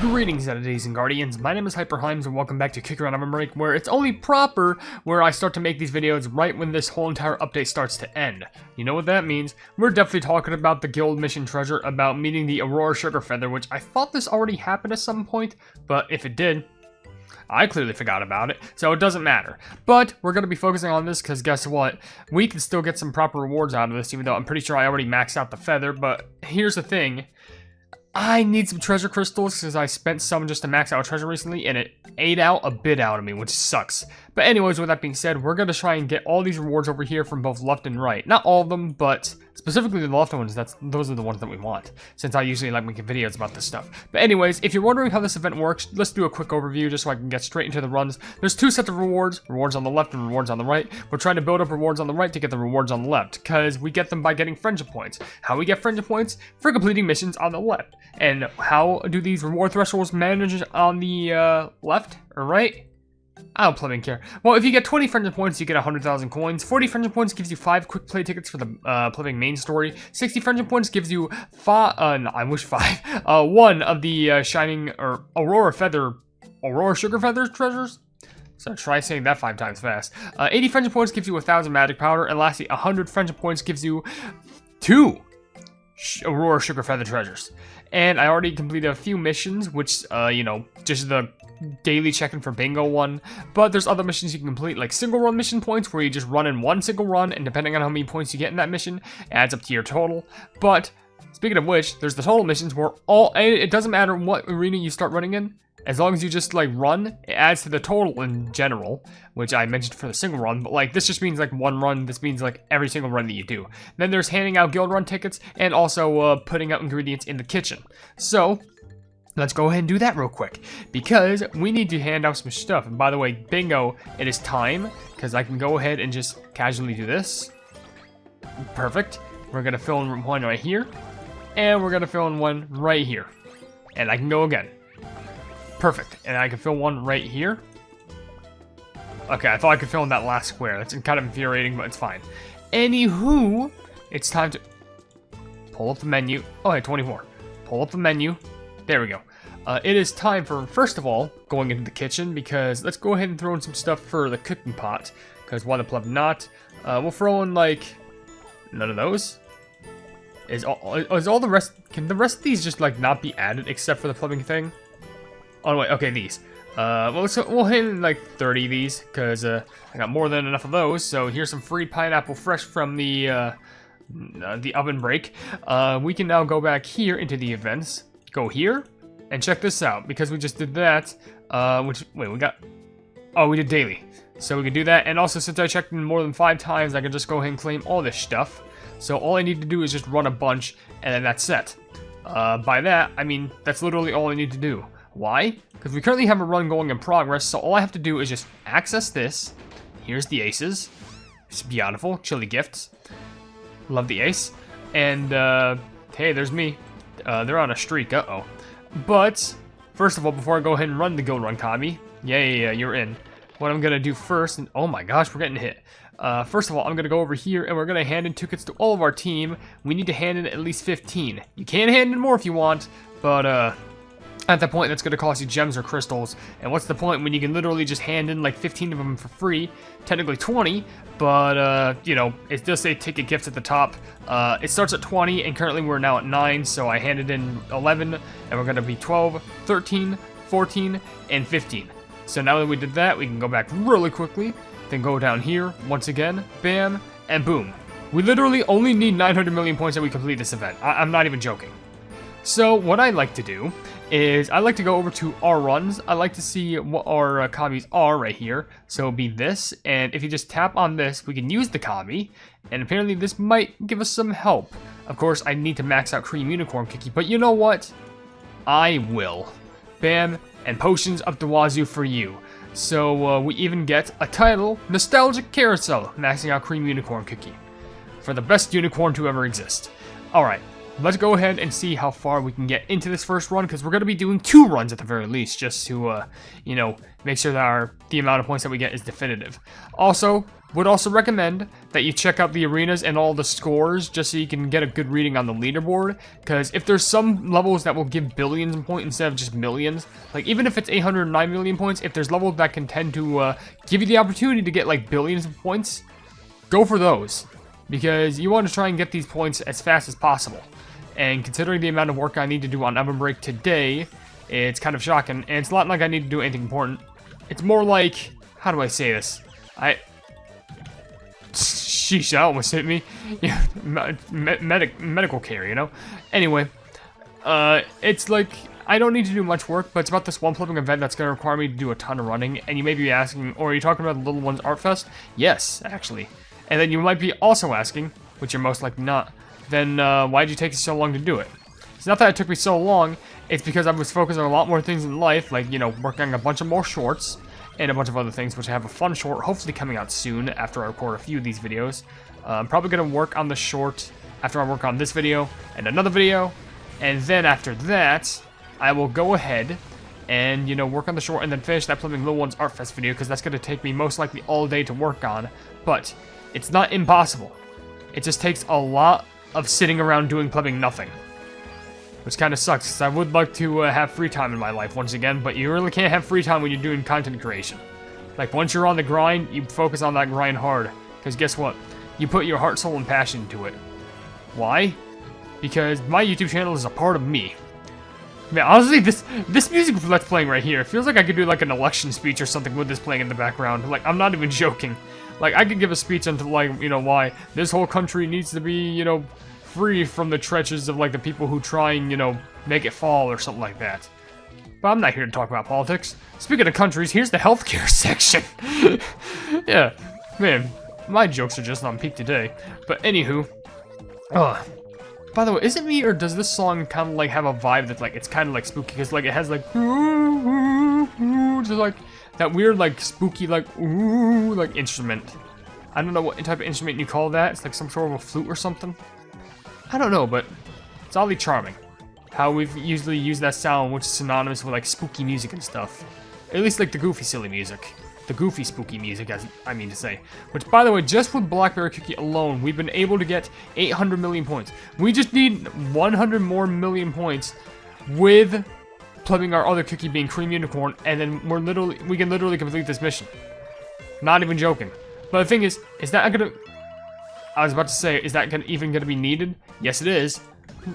Greetings, Entities and Guardians. My name is HyperHimes, and welcome back to Kick Around OvenBreak, where it's only proper where I start to make these videos right when this whole entire update starts to end. You know what that means? We're definitely talking about the guild mission treasure, about meeting the Aurora sugar feather, which I thought this already happened at some point, but if it did, I clearly forgot about it, so it doesn't matter. But we're going to be focusing on this because guess what? We can still get some proper rewards out of this, even though I'm pretty sure I already maxed out the feather. But here's the thing. I need some treasure crystals because I spent some just to max out treasure recently, and it ate out a bit out of me, which sucks. But anyways, with that being said, we're going to try and get all these rewards over here from both left and right. Not all of them, but specifically the left ones, those are the ones that we want, since I usually like making videos about this stuff. But anyways, if you're wondering how this event works, let's do a quick overview just so I can get straight into the runs. There's two sets of rewards on the left and rewards on the right. We're trying to build up rewards on the right to get the rewards on the left, because we get them by getting friendship points. How we get friendship points? For completing missions on the left. And how do these reward thresholds manage on the left or right? I don't plumbing care. Well, if you get 20 friendship points, you get 100,000 coins. 40 friendship points gives you 5 quick play tickets for the plumbing main story. 60 friendship points gives you 5, no, I wish 5. 1 of the shining or Aurora sugar feather treasures. So try saying that 5 times fast. 80 friendship points gives you 1,000 magic powder, and lastly, 100 friendship points gives you 2 Aurora sugar feather treasures. And I already completed a few missions, which, you know, just the daily check-in for bingo one. But there's other missions you can complete, like single run mission points, where you just run in one single run, and depending on how many points you get in that mission, it adds up to your total. But speaking of which, there's the total missions where it doesn't matter what arena you start running in. As long as you just, like, run, it adds to the total in general, which I mentioned for the single run, but, like, this just means, like, one run. This means, like, every single run that you do. Then there's handing out guild run tickets and also putting out ingredients in the kitchen. So let's go ahead and do that real quick, because we need to hand out some stuff. And by the way, bingo, it is time, because I can go ahead and just casually do this. Perfect. We're going to fill in one right here, and we're going to fill in one right here. And I can go again. Perfect. And I can fill one right here. Okay, I thought I could fill in that last square. That's kind of infuriating, but it's fine. Anywho, it's time to pull up the menu. Oh, hey, 24. Pull up the menu. There we go. It is time for, first of all, going into the kitchen, because let's go ahead and throw in some stuff for the cooking pot, because why the pleb not? We'll throw in, like, none of those. Is all the rest, can the rest of these just, like, not be added except for the plumbing thing? Oh, wait, okay, these. Well, so we'll hit in, like, 30 of these, because I got more than enough of those. So here's some free pineapple fresh from the OvenBreak. We can now go back here into the events, go here, and check this out, because we just did that, we did daily. So we can do that, and also since I checked in more than 5 times, I can just go ahead and claim all this stuff. So all I need to do is just run a bunch, and then that's it. By that, I mean, that's literally all I need to do. Why? Because we currently have a run going in progress, so all I have to do is just access this. Here's the aces. It's beautiful. Chili gifts. Love the ace. And, hey, there's me. They're on a streak. Uh-oh. But, first of all, before I go ahead and run the guild run, Kami. Yeah, you're in. What I'm going to do first, and oh my gosh, we're getting hit. First of all, I'm going to go over here, and we're going to hand in tickets to all of our team. We need to hand in at least 15. You can hand in more if you want, but, at that point, that's going to cost you gems or crystals. And what's the point when you can literally just hand in like 15 of them for free? Technically 20, but, you know, it does say ticket gifts at the top. It starts at 20, and currently we're now at 9, so I handed in 11, and we're going to be 12, 13, 14, and 15. So now that we did that, we can go back really quickly, then go down here, once again, bam, and boom. We literally only need 900 million points that we complete this event. I'm not even joking. So what I like to do is I like to go over to our runs. I like to see what our copies are right here. So it'll be this, and if you just tap on this, we can use the copy, and apparently this might give us some help. Of course, I need to max out Cream Unicorn Cookie, but you know what? I will. Bam, and potions up the wazoo for you. So we even get a title, Nostalgic Carousel, maxing out Cream Unicorn Cookie. For the best unicorn to ever exist. Alright. let's go ahead and see how far we can get into this first run, because we're going to be doing 2 runs at the very least, just to, you know, make sure that the amount of points that we get is definitive. Also, would also recommend that you check out the arenas and all the scores, just so you can get a good reading on the leaderboard, because if there's some levels that will give billions of points instead of just millions, like even if it's 809 million points, if there's levels that can tend to give you the opportunity to get like billions of points, go for those, because you want to try and get these points as fast as possible. And considering the amount of work I need to do on OvenBreak today, it's kind of shocking, and it's not like I need to do anything important. It's more like, how do I say this? Sheesh, that almost hit me. Yeah, medical care, you know? Anyway, it's like, I don't need to do much work, but it's about this one flipping event that's going to require me to do a ton of running, and you may be asking, or are you talking about the Little Ones Art Fest? Yes, actually. And then you might be also asking, which you're most likely not, then why did you take so long to do it? It's not that it took me so long, it's because I was focused on a lot more things in life, like, you know, working on a bunch of more shorts, and a bunch of other things, which I have a fun short, hopefully coming out soon after I record a few of these videos. I'm probably going to work on the short after I work on this video, and another video, and then after that, I will go ahead and, you know, work on the short, and then finish that flipping Little Ones Art Fest video, because that's going to take me most likely all day to work on, but it's not impossible. It just takes a lot of sitting around doing flipping nothing. Which kind of sucks, because I would like to have free time in my life once again, but you really can't have free time when you're doing content creation. Like, once you're on the grind, you focus on that grind hard. Because guess what? You put your heart, soul, and passion into it. Why? Because my YouTube channel is a part of me. Man, honestly, this music that's playing right here, it feels like I could do like an election speech or something with this playing in the background. Like, I'm not even joking. Like, I could give a speech into, like, you know, why this whole country needs to be, you know, free from the treacherous of, like, the people who try and, you know, make it fall or something like that. But I'm not here to talk about politics. Speaking of countries, here's the healthcare section. Yeah, man, my jokes are just on peak today. But anywho, by the way, is it me, or does this song kind of, like, have a vibe that's, like, it's kind of, like, spooky? Because, like, it has, like, just, like, that weird, like, spooky, like, ooh, like, instrument. I don't know what type of instrument you call that. It's, like, some sort of a flute or something. I don't know, but it's oddly charming. How we've usually used that sound, which is synonymous with, like, spooky music and stuff. At least, like, the goofy, silly music. The goofy, spooky music, as I mean to say. Which, by the way, just with Blackberry Cookie alone, we've been able to get 800 million points. We just need 100 more million points with plugging our other cookie being Cream Unicorn, and then we can literally complete this mission. Not even joking. But the thing is that gonna... I was about to say, is that even gonna be needed? Yes, it is.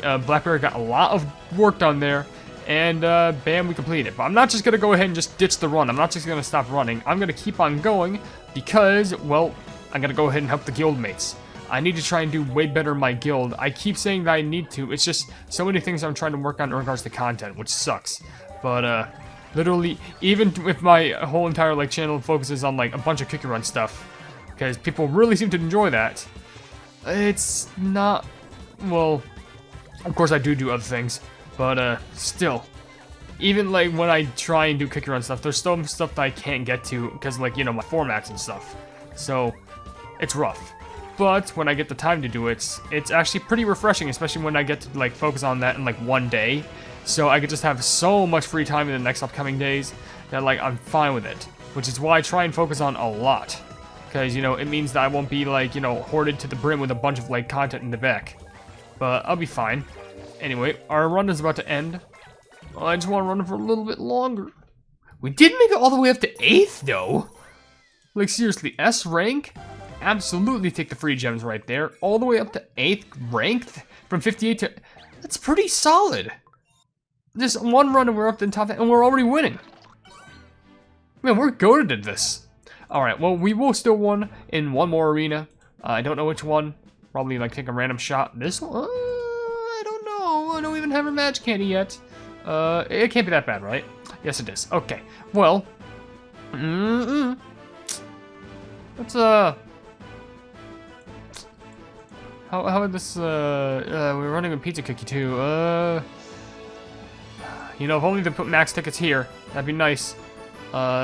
Blackberry got a lot of work done there, and bam, we complete it. But I'm not just gonna go ahead and just ditch the run. I'm not just gonna stop running. I'm gonna keep on going because, well, I'm gonna go ahead and help the guild mates. I need to try and do way better in my guild. I keep saying that I need to. It's just so many things I'm trying to work on in regards to content, which sucks. But literally, even if my whole entire like channel focuses on like a bunch of cookie run stuff, because people really seem to enjoy that. It's not, well, of course I do other things, but still, even like when I try and do cookie run stuff, there's still stuff that I can't get to because, like, you know, my formats and stuff. So it's rough. But when I get the time to do it, it's actually pretty refreshing, especially when I get to like focus on that in like one day. So I could just have so much free time in the next upcoming days that, like, I'm fine with it, which is why I try and focus on a lot. Because, you know, it means that I won't be, like, you know, hoarded to the brim with a bunch of, like, content in the back. But I'll be fine. Anyway, our run is about to end. I just want to run for a little bit longer. We did make it all the way up to 8th, though. Like, seriously, S rank? Absolutely take the free gems right there. All the way up to 8th ranked? From 58 to... That's pretty solid. Just one run and we're up to the top, and we're already winning. Man, we're goated at this. Alright, well, we will still win in one more arena. I don't know which one. Probably, like, take a random shot. This one? I don't know. I don't even have a match candy yet. It can't be that bad, right? Yes, it is. Okay. Well. Let's, How would this, we're running a pizza cookie, too. You know, if only they put max tickets here. That'd be nice.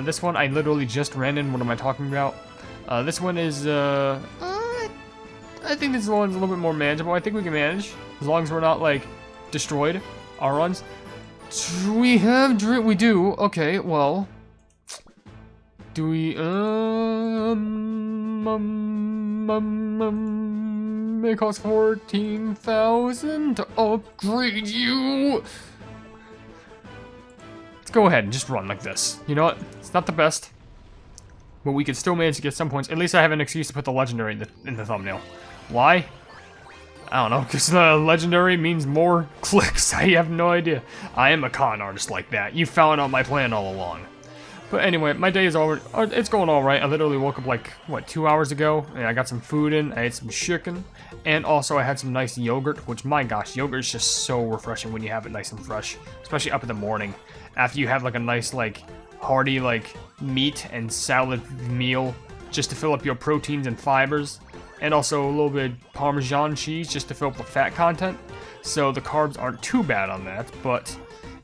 This one I literally just ran in. What am I talking about? This one is, I think this one's a little bit more manageable. I think we can manage. As long as we're not, like, destroyed, our runs. Do we have we do. Okay, well. Do we, it costs 14,000 to upgrade you. Let's go ahead and just run like this. You know what? It's not the best, but we can still manage to get some points. At least I have an excuse to put the legendary in the thumbnail. Why? I don't know, because the legendary means more clicks. I have no idea. I am a con artist like that. You found out my plan all along. But anyway, my day is over. It's going all right. I literally woke up like, what, 2 hours ago, and I got some food in. I ate some chicken, and also I had some nice yogurt, which, my gosh, yogurt is just so refreshing when you have it nice and fresh, especially up in the morning. After you have like a nice, like, hearty, like, meat and salad meal, just to fill up your proteins and fibers, and also a little bit of Parmesan cheese just to fill up the fat content. So the carbs aren't too bad on that, but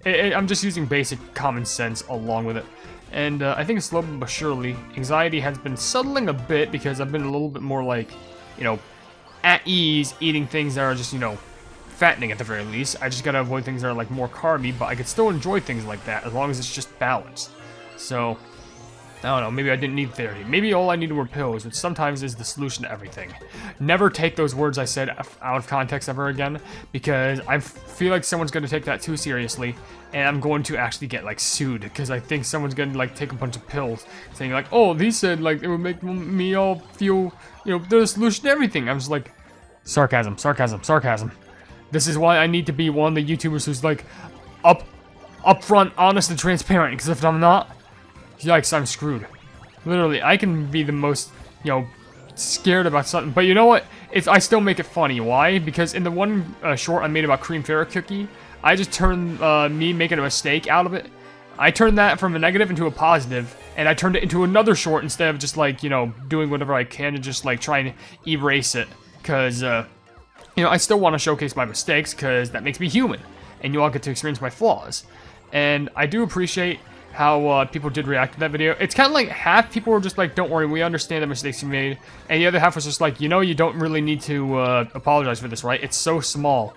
I'm just using basic common sense along with it. And I think slowly but surely, anxiety has been settling a bit because I've been a little bit more like, you know, at ease eating things that are just, you know, fattening at the very least. I just gotta avoid things that are like more carby, but I could still enjoy things like that as long as it's just balanced. So, I don't know, maybe I didn't need therapy. Maybe all I needed were pills, which sometimes is the solution to everything. Never take those words I said out of context ever again, because I feel like someone's going to take that too seriously, and I'm going to actually get, like, sued, because I think someone's going to, like, take a bunch of pills, saying, like, oh, these said, like, it would make me all feel, you know, the solution to everything. I'm just like, sarcasm, sarcasm, sarcasm. This is why I need to be one of the YouTubers who's, like, upfront, honest, and transparent, because if I'm not, yikes, I'm screwed. Literally, I can be the most, you know, scared about something. But you know what? I still make it funny. Why? Because in the one short I made about Cream Farrah Cookie, I just turned me making a mistake out of it. I turned that from a negative into a positive, and I turned it into another short instead of just, like, you know, doing whatever I can to just, like, try and erase it. Because, you know, I still want to showcase my mistakes, because that makes me human. And you all get to experience my flaws. And I do appreciate how people did react to that video. It's kind of like half people were just like, don't worry, we understand the mistakes you made. And the other half was just like, you know, you don't really need to apologize for this, right? It's so small.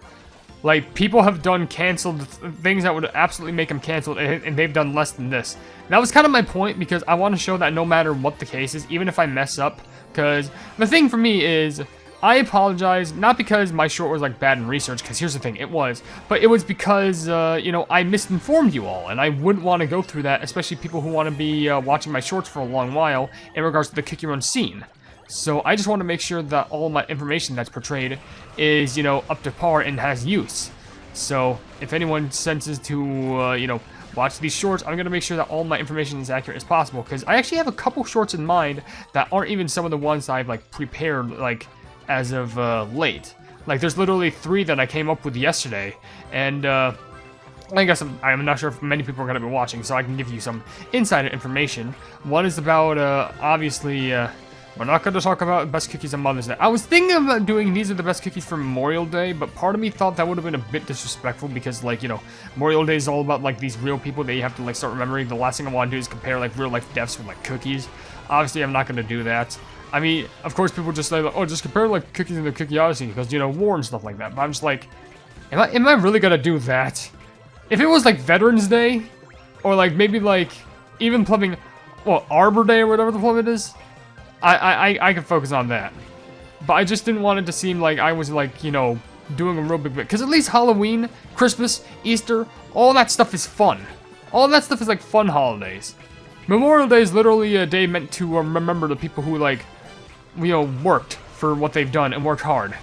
Like, people have done canceled things that would absolutely make them canceled, and they've done less than this. And that was kind of my point, because I want to show that no matter what the case is, even if I mess up, because the thing for me is, I apologize, not because my short was, like, bad in research, because here's the thing, it was. But it was because, you know, I misinformed you all, and I wouldn't want to go through that, especially people who want to be watching my shorts for a long while in regards to the Kick Your Own scene. So I just want to make sure that all my information that's portrayed is, you know, up to par and has use. So if anyone senses to, you know, watch these shorts, I'm going to make sure that all my information is accurate as possible, because I actually have a couple shorts in mind that aren't even some of the ones I've, like, prepared, like, as of late. Like, there's literally 3 that I came up with yesterday, and I guess I'm not sure if many people are going to be watching, so I can give you some insider information. One is about, obviously, we're not going to talk about best cookies on Mother's Day. I was thinking about doing these are the best cookies for Memorial Day, but part of me thought that would have been a bit disrespectful, because, like, you know, Memorial Day is all about, like, these real people that you have to, like, start remembering. The last thing I want to do is compare, like, real life deaths with, like, cookies. Obviously, I'm not going to do that. I mean, of course, people just say, like, oh, just compare, like, cookies in the Cookie Odyssey, because, you know, war and stuff like that. But I'm just like, am I really gonna do that? If it was, like, Veterans Day, or, like, maybe, like, even plumbing, well, Arbor Day or whatever the plum it is, I could focus on that. But I just didn't want it to seem like I was, like, you know, doing a real big bit. Because at least Halloween, Christmas, Easter, all that stuff is fun. All that stuff is, like, fun holidays. Memorial Day is literally a day meant to remember the people who, like, you know, worked for what they've done and worked hard.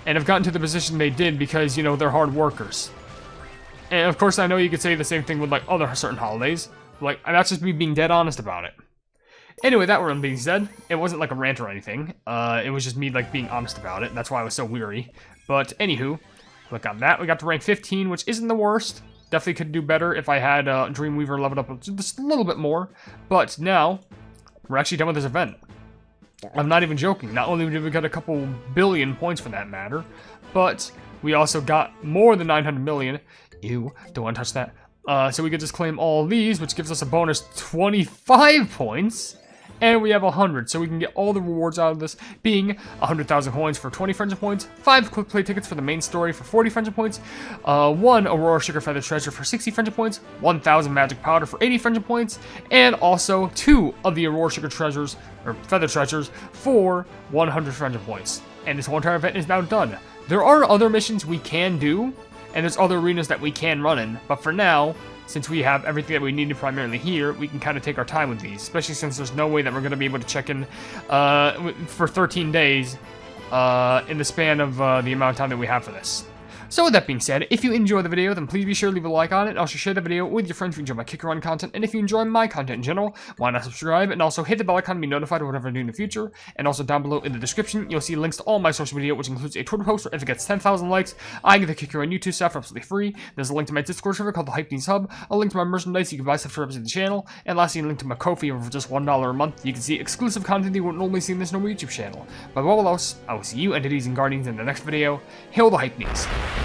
And have gotten to the position they did because, you know, they're hard workers. And, of course, I know you could say the same thing with, like, other certain holidays. Like, that's just me being dead honest about it. Anyway, that one being said, it wasn't like a rant or anything. It was just me, like, being honest about it. That's why I was so weary. But, anywho, click on that. We got to rank 15, which isn't the worst. Definitely could do better if I had Dreamweaver leveled up just a little bit more. But now, we're actually done with this event. I'm not even joking. Not only did we get a couple billion points for that matter, but we also got more than 900 million. Ew, don't want to touch that. So we could just claim all these, which gives us a bonus 25 points. and we have 100, so we can get all the rewards out of this, being 100,000 coins for 20 friendship points, 5 quick play tickets for the main story for 40 friendship points, 1 Aurora Sugar Feather Treasure for 60 friendship points, 1,000 magic powder for 80 friendship points, and also 2 of the Aurora Sugar Treasures, or Feather Treasures, for 100 friendship points. And this whole entire event is now done. There are other missions we can do, and there's other arenas that we can run in, but for now, since we have everything that we needed primarily here, we can kind of take our time with these, especially since there's no way that we're going to be able to check in for 13 days in the span of the amount of time that we have for this. So with that being said, if you enjoy the video, then please be sure to leave a like on it, and also share the video with your friends if you enjoy my Kick Around content, and if you enjoy my content in general, why not subscribe, and also hit the bell icon to be notified of whatever I do in the future, and also down below in the description, you'll see links to all my social media, which includes a Twitter post where if it gets 10,000 likes, I get the Kick Around YouTube stuff for absolutely free. There's a link to my Discord server called the Hypenese Hub, a link to my merchandise so you can buy stuff for the channel, and lastly, a link to my Ko-fi for just $1 a month. You can see exclusive content you won't normally see in this normal YouTube channel. But above all else, I will see you entities and guardians in the next video. Hail the Hypenese.